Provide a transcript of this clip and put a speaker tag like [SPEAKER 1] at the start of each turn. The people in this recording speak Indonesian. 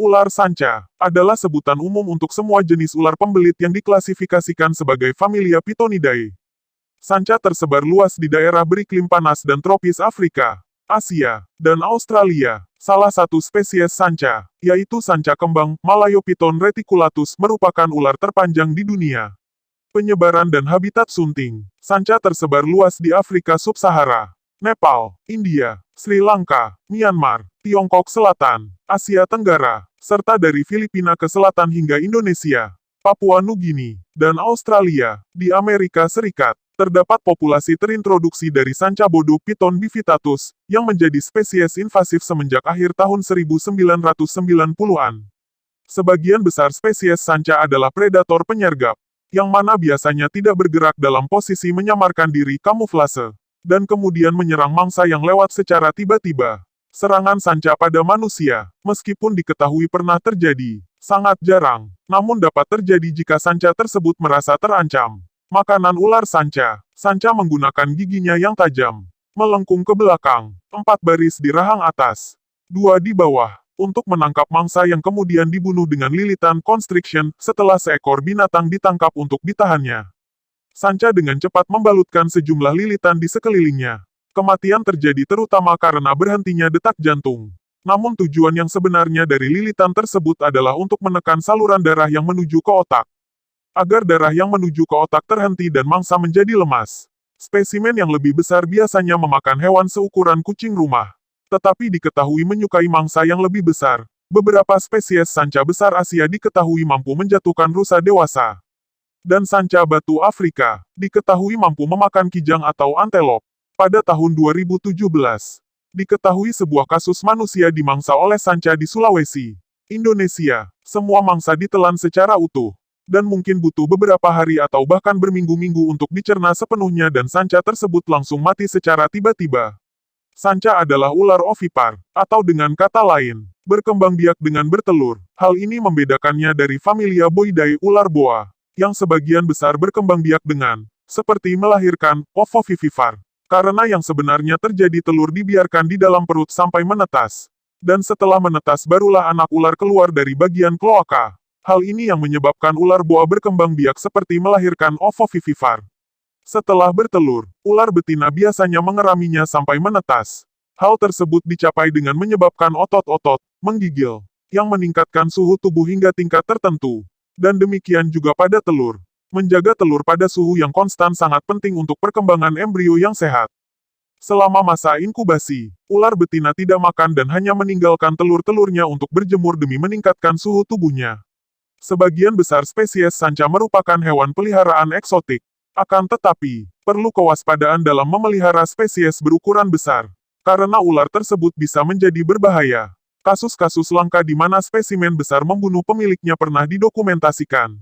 [SPEAKER 1] Ular sanca adalah sebutan umum untuk semua jenis ular pembelit yang diklasifikasikan sebagai familia Pitonidae. Sanca tersebar luas di daerah beriklim panas dan tropis Afrika, Asia, dan Australia. Salah satu spesies sanca, yaitu sanca kembang Malayophyton reticulatus, merupakan ular terpanjang di dunia. Penyebaran dan habitat sunting. Sanca tersebar luas di Afrika Sub-Sahara, Nepal, India, Sri Lanka, Myanmar, Tiongkok Selatan, Asia Tenggara, serta dari Filipina ke selatan hingga Indonesia, Papua Nugini, dan Australia. Di Amerika Serikat, terdapat populasi terintroduksi dari sanca bodo Piton bivitatus, yang menjadi spesies invasif semenjak akhir tahun 1990-an. Sebagian besar spesies sanca adalah predator penyergap, yang mana biasanya tidak bergerak dalam posisi menyamarkan diri kamuflase, dan kemudian menyerang mangsa yang lewat secara tiba-tiba. Serangan sanca pada manusia, meskipun diketahui pernah terjadi, sangat jarang, namun dapat terjadi jika sanca tersebut merasa terancam. Makanan ular sanca. Sanca menggunakan giginya yang tajam, melengkung ke belakang, 4 baris di rahang atas, 2 di bawah, untuk menangkap mangsa yang kemudian dibunuh dengan lilitan constriction setelah seekor binatang ditangkap untuk ditahannya. Sanca dengan cepat membalutkan sejumlah lilitan di sekelilingnya. Kematian terjadi terutama karena berhentinya detak jantung. Namun tujuan yang sebenarnya dari lilitan tersebut adalah untuk menekan saluran darah yang menuju ke otak, agar darah yang menuju ke otak terhenti dan mangsa menjadi lemas. Spesimen yang lebih besar biasanya memakan hewan seukuran kucing rumah, tetapi diketahui menyukai mangsa yang lebih besar. Beberapa spesies sanca besar Asia diketahui mampu menjatuhkan rusa dewasa. Dan sanca batu Afrika diketahui mampu memakan kijang atau antelop. Pada tahun 2017, diketahui sebuah kasus manusia dimangsa oleh sanca di Sulawesi, Indonesia. Semua mangsa ditelan secara utuh, dan mungkin butuh beberapa hari atau bahkan berminggu-minggu untuk dicerna sepenuhnya dan sanca tersebut langsung mati secara tiba-tiba. Sanca adalah ular ovipar, atau dengan kata lain, berkembang biak dengan bertelur. Hal ini membedakannya dari familia Boidae ular boa, yang sebagian besar berkembang biak dengan, seperti melahirkan, ovovivipar. Karena yang sebenarnya terjadi telur dibiarkan di dalam perut sampai menetas. Dan setelah menetas barulah anak ular keluar dari bagian kloaka. Hal ini yang menyebabkan ular boa berkembang biak seperti melahirkan ovovivipar. Setelah bertelur, ular betina biasanya mengeraminya sampai menetas. Hal tersebut dicapai dengan menyebabkan otot-otot menggigil, yang meningkatkan suhu tubuh hingga tingkat tertentu. Dan demikian juga pada telur. Menjaga telur pada suhu yang konstan sangat penting untuk perkembangan embrio yang sehat. Selama masa inkubasi, ular betina tidak makan dan hanya meninggalkan telur-telurnya untuk berjemur demi meningkatkan suhu tubuhnya. Sebagian besar spesies sanca merupakan hewan peliharaan eksotik. Akan tetapi, perlu kewaspadaan dalam memelihara spesies berukuran besar, karena ular tersebut bisa menjadi berbahaya. Kasus-kasus langka di mana spesimen besar membunuh pemiliknya pernah didokumentasikan.